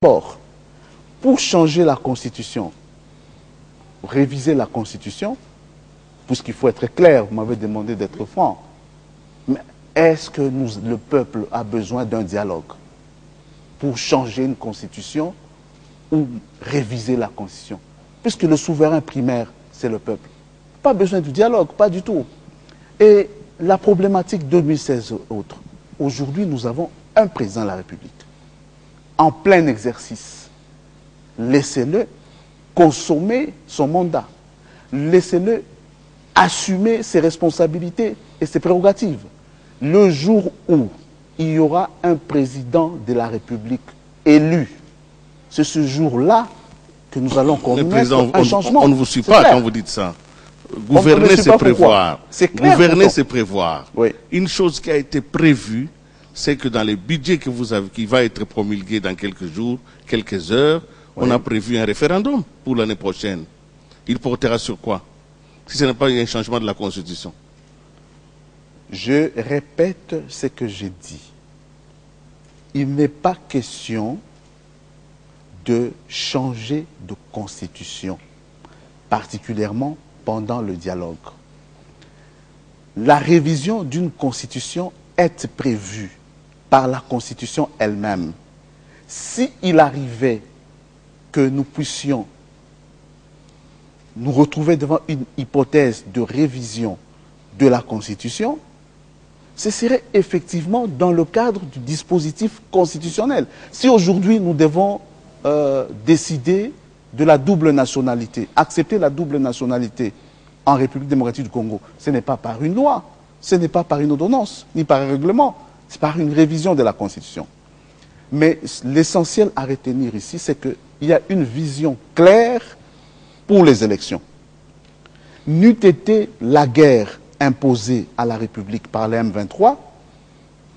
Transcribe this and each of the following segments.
D'abord, pour changer la Constitution, réviser la Constitution, puisqu'il faut être clair, vous m'avez demandé d'être franc, mais est-ce que le peuple a besoin d'un dialogue pour changer une Constitution ou réviser la Constitution? Puisque le souverain primaire, c'est le peuple. Pas besoin du dialogue, pas du tout. Et la problématique 2016 autre, aujourd'hui nous avons un président de la République en plein exercice. Laissez-le consommer son mandat. Laissez-le assumer ses responsabilités et ses prérogatives. Le jour où il y aura un président de la République élu, c'est ce jour-là que nous allons connaître un changement. On ne vous suit pas quand vous dites ça. Gouverner, c'est prévoir. Gouverner, c'est prévoir. Oui. Une chose qui a été prévue, c'est que dans les budgets que vous avez, qui va être promulgué dans quelques jours, quelques heures, on a prévu un référendum pour l'année prochaine. Il portera sur quoi? Si ce n'est pas un changement de la Constitution. Je répète ce que j'ai dit. Il n'est pas question de changer de Constitution, particulièrement pendant le dialogue. La révision d'une Constitution est prévue par la Constitution elle-même. S'il arrivait que nous puissions nous retrouver devant une hypothèse de révision de la Constitution, ce serait effectivement dans le cadre du dispositif constitutionnel. Si aujourd'hui nous devons décider de la double nationalité, accepter la double nationalité en République démocratique du Congo, ce n'est pas par une loi, ce n'est pas par une ordonnance, ni par un règlement, c'est par une révision de la Constitution. Mais l'essentiel à retenir ici, c'est qu'il y a une vision claire pour les élections. N'eût été la guerre imposée à la République par les M23,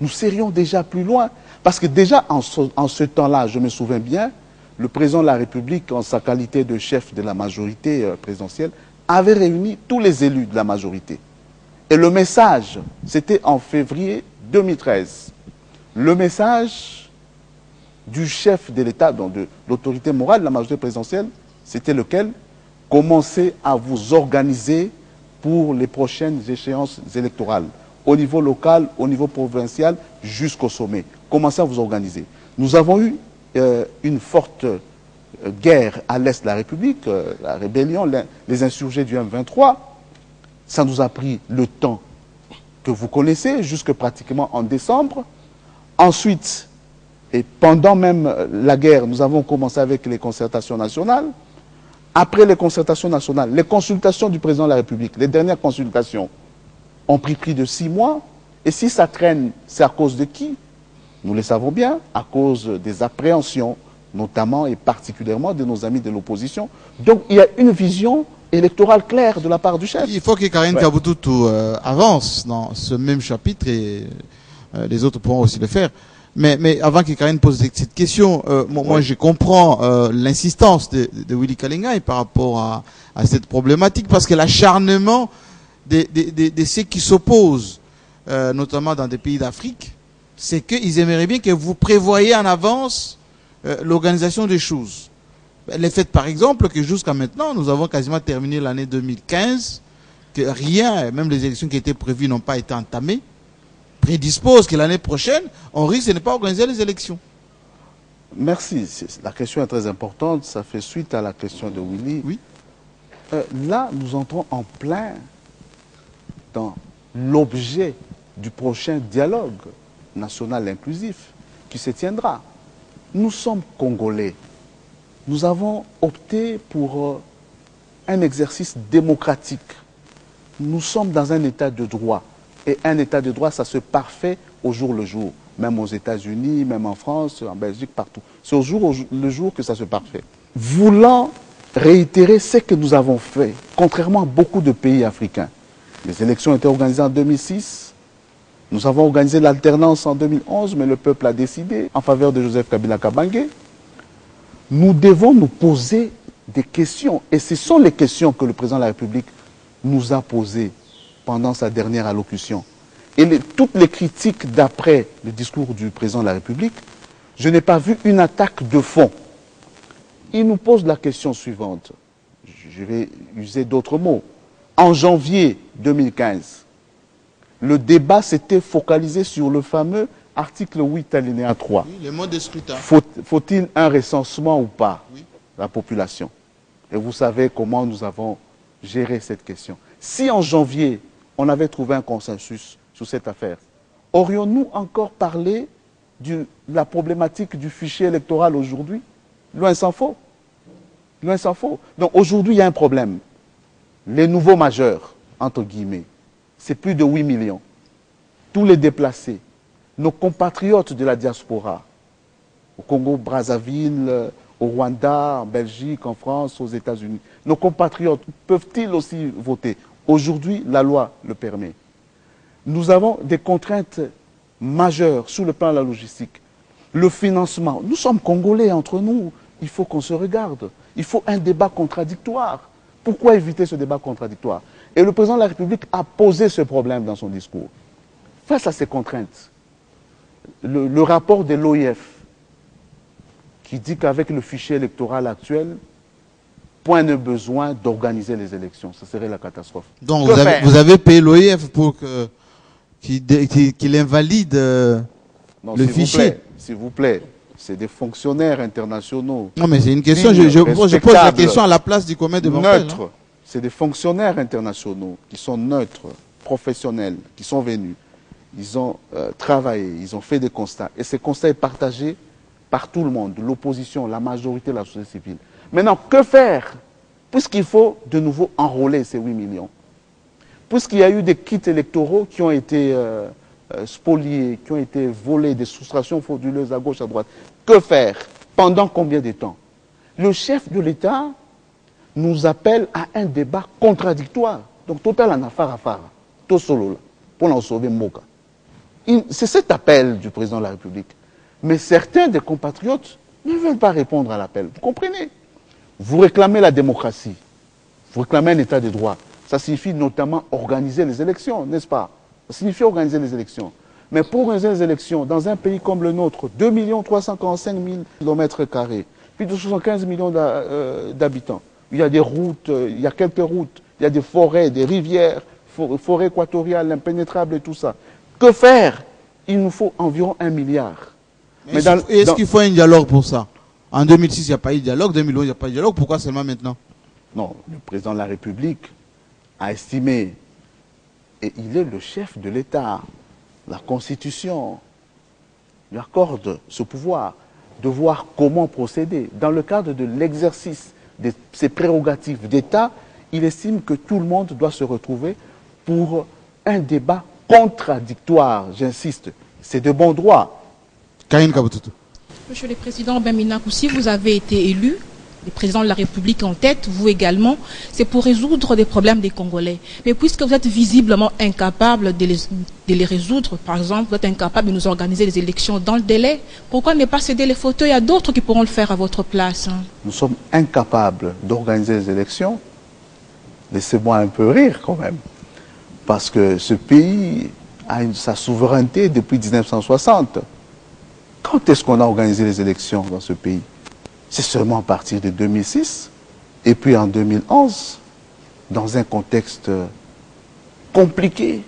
nous serions déjà plus loin. Parce que déjà en ce temps-là, je me souviens bien, le président de la République, en sa qualité de chef de la majorité présidentielle, avait réuni tous les élus de la majorité. Et le message, c'était en février 2013. Le message du chef de l'État, donc de l'autorité morale de la majorité présidentielle, c'était lequel? Commencez à vous organiser pour les prochaines échéances électorales, au niveau local, au niveau provincial, jusqu'au sommet. Commencez à vous organiser. Nous avons eu une forte guerre à l'est de la République, la rébellion, les insurgés du M23. Ça nous a pris le temps que vous connaissez, jusque pratiquement en décembre. Ensuite, et pendant même la guerre, nous avons commencé avec les concertations nationales. Après les concertations nationales, les consultations du président de la République, les dernières consultations, ont pris plus de 6 mois. Et si ça traîne, c'est à cause de qui? Nous le savons bien, à cause des appréhensions, notamment et particulièrement de nos amis de l'opposition. Donc il y a une vision électorale claire de la part du chef. Il faut que Karine Kaboutou avance dans ce même chapitre et les autres pourront aussi le faire. Mais avant que Karine pose cette question, moi je comprends l'insistance de Willy Kalengai par rapport à cette problématique, parce que l'acharnement de ceux qui s'opposent, notamment dans des pays d'Afrique, c'est qu'ils aimeraient bien que vous prévoyiez en avance l'organisation des choses. Le fait par exemple que jusqu'à maintenant, nous avons quasiment terminé l'année 2015, que rien, même les élections qui étaient prévues n'ont pas été entamées, prédispose que l'année prochaine, on risque de ne pas organiser les élections. Merci. La question est très importante. Ça fait suite à la question de Willy. Oui. Là, nous entrons en plein dans l'objet du prochain dialogue national inclusif qui se tiendra. Nous sommes Congolais. Nous avons opté pour un exercice démocratique. Nous sommes dans un état de droit. Et un état de droit, ça se parfait au jour le jour. Même aux États-Unis, même en France, en Belgique, partout. C'est au jour le jour que ça se parfait. Voulant réitérer ce que nous avons fait, contrairement à beaucoup de pays africains. Les élections ont été organisées en 2006. Nous avons organisé l'alternance en 2011, mais le peuple a décidé en faveur de Joseph Kabila Kabange. Nous devons nous poser des questions. Et ce sont les questions que le président de la République nous a posées pendant sa dernière allocution. Et toutes les critiques d'après le discours du président de la République Je n'ai pas vu une attaque de fond. Il nous pose la question suivante. Je vais user d'autres mots. En janvier 2015, le débat s'était focalisé sur le fameux article 8 alinéa 3. Oui, les modes de scrutin. Faut-il un recensement ou pas, Oui. la population? Et vous savez comment nous avons géré cette question. Si en janvier, on avait trouvé un consensus sur cette affaire, aurions-nous encore parlé de la problématique du fichier électoral aujourd'hui? Loin s'en faut. Loin s'en faut. Donc aujourd'hui, il y a un problème. Les nouveaux majeurs, entre guillemets, c'est plus de 8 millions. Tous les déplacés, nos compatriotes de la diaspora, au Congo-Brazzaville, au Rwanda, en Belgique, en France, aux États-Unis, nos compatriotes peuvent-ils aussi voter? Aujourd'hui, la loi le permet. Nous avons des contraintes majeures sur le plan de la logistique. Le financement, nous sommes Congolais entre nous, il faut qu'on se regarde. Il faut un débat contradictoire. Pourquoi éviter ce débat contradictoire? Et le président de la République a posé ce problème dans son discours. Face à ces contraintes, le rapport de l'OIF qui dit qu'avec le fichier électoral actuel, point de besoin d'organiser les élections. Ce serait la catastrophe. Donc vous avez payé l'OIF pour qu'il invalide non, le fichier. S'il vous plaît, c'est des fonctionnaires internationaux. Non, mais c'est une question, je pose la question à la place du commun de neutre. C'est des fonctionnaires internationaux qui sont neutres, professionnels, qui sont venus. Ils ont travaillé, ils ont fait des constats. Et ces constats sont partagés par tout le monde, l'opposition, la majorité de la société civile. Maintenant, que faire? Puisqu'il faut de nouveau enrôler ces 8 millions. Puisqu'il y a eu des kits électoraux qui ont été spoliés, qui ont été volés, des soustractions frauduleuses à gauche, à droite. Que faire? Pendant combien de temps? Le chef de l'État nous appelle à un débat contradictoire. Donc, total en affaire, tout solo, pour en sauver Moka. C'est cet appel du président de la République. Mais certains des compatriotes ne veulent pas répondre à l'appel. Vous comprenez? Vous réclamez la démocratie. Vous réclamez un état de droit. Ça signifie notamment organiser les élections, n'est-ce pas? Ça signifie organiser les élections. Mais pour organiser les élections, dans un pays comme le nôtre, 2 345 000 km², plus de 75 millions d'habitants, il y a des routes, il y a quelques routes, il y a des forêts, des rivières, forêts équatoriales, impénétrables et tout ça. Que faire? Il nous faut environ 1 milliard. Est-ce qu'il faut un dialogue pour ça? En 2006, il n'y a pas eu de dialogue, en 2011, il n'y a pas eu de dialogue. Pourquoi seulement maintenant? Non, le président de la République a estimé, et il est le chef de l'État, la Constitution lui accorde ce pouvoir de voir comment procéder. Dans le cadre de l'exercice de ses prérogatives d'État, il estime que tout le monde doit se retrouver pour un débat contradictoire, j'insiste. C'est de bon droit. Karine Kabututu. Monsieur le Président Bamina Koussi, vous avez été élu, le président de la République en tête, vous également, c'est pour résoudre des problèmes des Congolais. Mais puisque vous êtes visiblement incapable de les résoudre, par exemple, vous êtes incapable de nous organiser les élections dans le délai, pourquoi ne pas céder les fauteuils à d'autres qui pourront le faire à votre place? Nous sommes incapables d'organiser les élections. Laissez-moi un peu rire quand même. Parce que ce pays a sa souveraineté depuis 1960. Quand est-ce qu'on a organisé les élections dans ce pays? C'est seulement à partir de 2006 et puis en 2011, dans un contexte compliqué.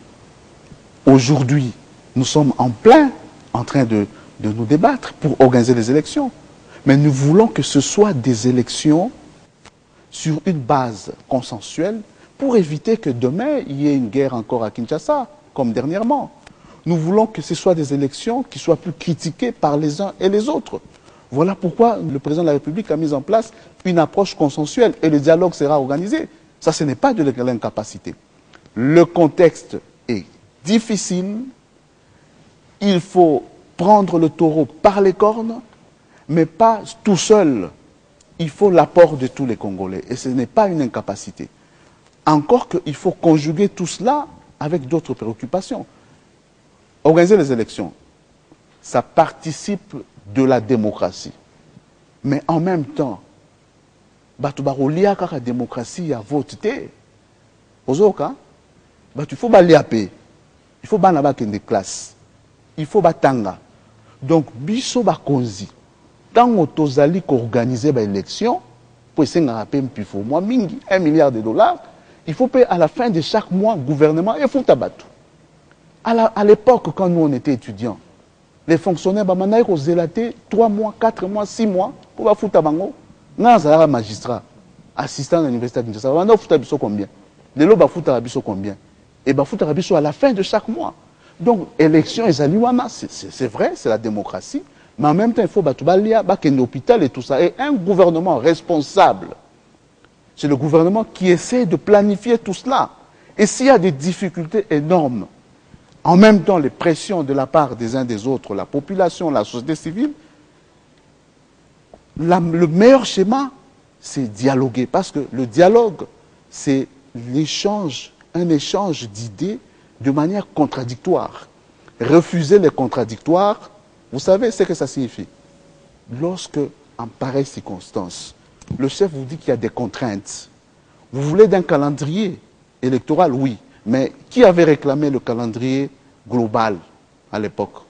Aujourd'hui, nous sommes en plein en train de nous débattre pour organiser les élections. Mais nous voulons que ce soit des élections sur une base consensuelle pour éviter que demain, il y ait une guerre encore à Kinshasa, comme dernièrement. Nous voulons que ce soit des élections qui soient plus critiquées par les uns et les autres. Voilà pourquoi le président de la République a mis en place une approche consensuelle et le dialogue sera organisé. Ça, ce n'est pas de l'incapacité. Le contexte est difficile. Il faut prendre le taureau par les cornes, mais pas tout seul. Il faut l'apport de tous les Congolais et ce n'est pas une incapacité. Encore qu'il faut conjuguer tout cela avec d'autres préoccupations. Organiser les élections, ça participe de la démocratie. Mais en même temps, la démocratie a voté. Il faut baliapé, il faut banabaken des classes, il faut batanga. Donc, biso bakonzi, tant tozali qu'organiser l'élection, pour essayer de rappeler moi, 1 milliard de dollars, il faut payer à la fin de chaque mois, gouvernement et Foutabatou. À l'époque, quand nous on était étudiants, les fonctionnaires, ils ont zélaté 3 mois, 4 mois, 6 mois pour faire Foutabango. Nous avons magistrat, assistant à l'université de Kinshasa. Nous avons combien? Les lots Foutabiso combien? Et Foutabiso à la fin de chaque mois. Donc, élection et Zaliwana, c'est vrai, c'est la démocratie. Mais en même temps, il faut Batoubalia, un hôpital et tout ça. Et un gouvernement responsable, c'est le gouvernement qui essaie de planifier tout cela. Et s'il y a des difficultés énormes, en même temps les pressions de la part des uns des autres, la population, la société civile, le meilleur schéma, c'est dialoguer. Parce que le dialogue, c'est l'échange, un échange d'idées de manière contradictoire. Refuser les contradictoires, vous savez ce que ça signifie. Lorsque, en pareille circonstance, le chef vous dit qu'il y a des contraintes, vous voulez d'un calendrier électoral, oui, mais qui avait réclamé le calendrier global à l'époque?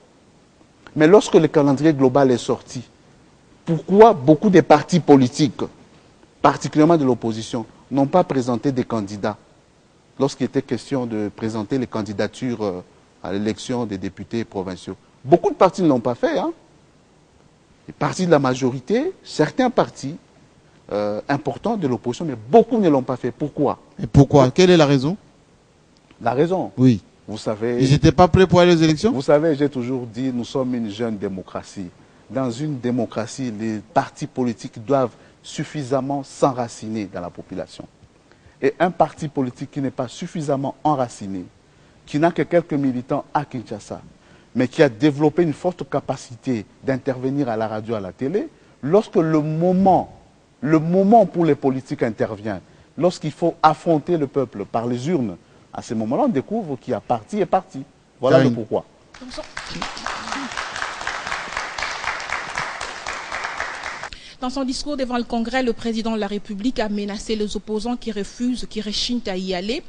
Mais lorsque le calendrier global est sorti, pourquoi beaucoup des partis politiques, particulièrement de l'opposition, n'ont pas présenté des candidats lorsqu'il était question de présenter les candidatures à l'élection des députés provinciaux? Beaucoup de partis ne l'ont pas fait. Hein? Les partis de la majorité, certains partis importants de l'opposition, mais beaucoup ne l'ont pas fait. Pourquoi? Et pourquoi? Quelle est la raison? La raison? Oui. Vous savez... Ils n'étaient pas prêts pour aller aux élections? Vous savez, j'ai toujours dit, nous sommes une jeune démocratie. Dans une démocratie, les partis politiques doivent suffisamment s'enraciner dans la population. Et un parti politique qui n'est pas suffisamment enraciné, qui n'a que quelques militants à Kinshasa, mais qui a développé une forte capacité d'intervenir à la radio, à la télé, lorsque le moment pour les politiques intervient, lorsqu'il faut affronter le peuple par les urnes, à ce moment-là, on découvre qu'il y a parti et parti. Voilà le pourquoi. Dans son discours devant le Congrès, le président de la République a menacé les opposants qui refusent, qui rechignent à y aller,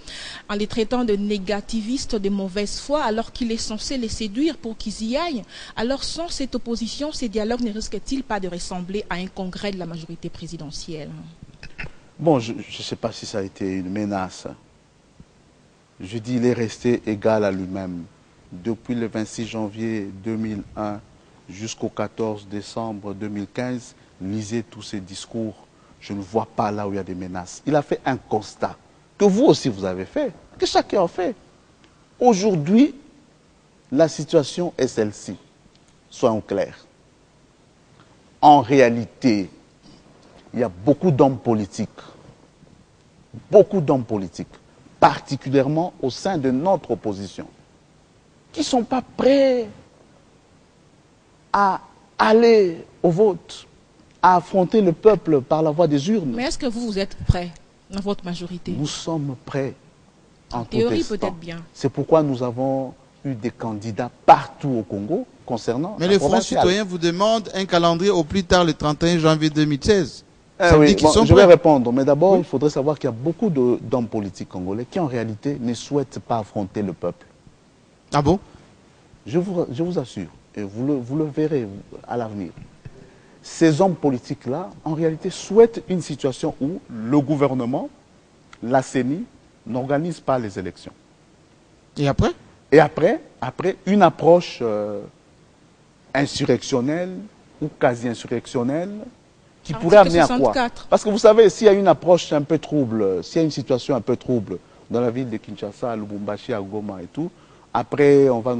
en les traitant de négativistes de mauvaise foi, alors qu'il est censé les séduire pour qu'ils y aillent. Alors, sans cette opposition, ces dialogues ne risquent-ils pas de ressembler à un congrès de la majorité présidentielle? Bon, je ne sais pas si ça a été une menace. Je dis il est resté égal à lui-même. Depuis le 26 janvier 2001 jusqu'au 14 décembre 2015, lisez tous ces discours. Je ne vois pas là où il y a des menaces. Il a fait un constat que vous aussi vous avez fait, que chacun a fait. Aujourd'hui, la situation est celle-ci. Soyons clairs. En réalité, il y a beaucoup d'hommes politiques, particulièrement au sein de notre opposition, qui ne sont pas prêts à aller au vote, à affronter le peuple par la voie des urnes. Mais est-ce que vous êtes prêts dans votre majorité? Nous sommes prêts. En théorie, peut-être bien. C'est pourquoi nous avons eu des candidats partout au Congo concernant. Mais le Front citoyen vous demande un calendrier au plus tard le 31 janvier 2016. Oui, bon, je vais répondre, mais d'abord, il faudrait savoir qu'il y a beaucoup d'hommes politiques congolais qui, en réalité, ne souhaitent pas affronter le peuple. Ah bon? Je vous assure, et vous le verrez à l'avenir. Ces hommes politiques-là, en réalité, souhaitent une situation où le gouvernement, la CENI, n'organise pas les élections. Et après? Et après, une approche insurrectionnelle ou quasi-insurrectionnelle qui pourrait amener à quoi? Parce que vous savez, s'il y a une approche un peu trouble, s'il y a une situation un peu trouble dans la ville de Kinshasa, à Lubumbashi, à Goma et tout, après on va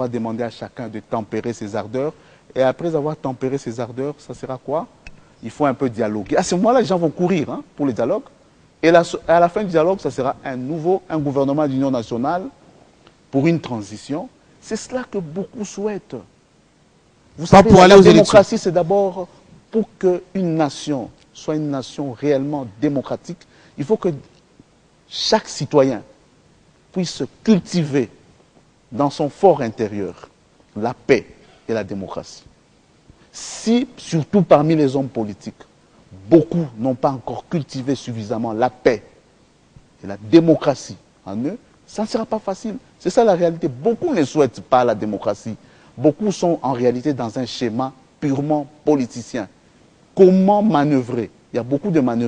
demander à chacun de tempérer ses ardeurs. Et après avoir tempéré ses ardeurs, ça sera quoi? Il faut un peu dialoguer. À ce moment-là, les gens vont courir pour le dialogue. Et à la fin du dialogue, ça sera un gouvernement d'union nationale pour une transition. C'est cela que beaucoup souhaitent. Vous savez, la démocratie, c'est d'abord pour qu'une nation soit une nation réellement démocratique. Il faut que chaque citoyen puisse cultiver dans son fort intérieur la paix et la démocratie. Si, surtout parmi les hommes politiques, beaucoup n'ont pas encore cultivé suffisamment la paix et la démocratie en eux, ça ne sera pas facile. C'est ça la réalité. Beaucoup ne souhaitent pas la démocratie. beaucoup sont en réalité dans un schéma purement politicien. Comment manœuvrer? Il y a beaucoup de manœuvres.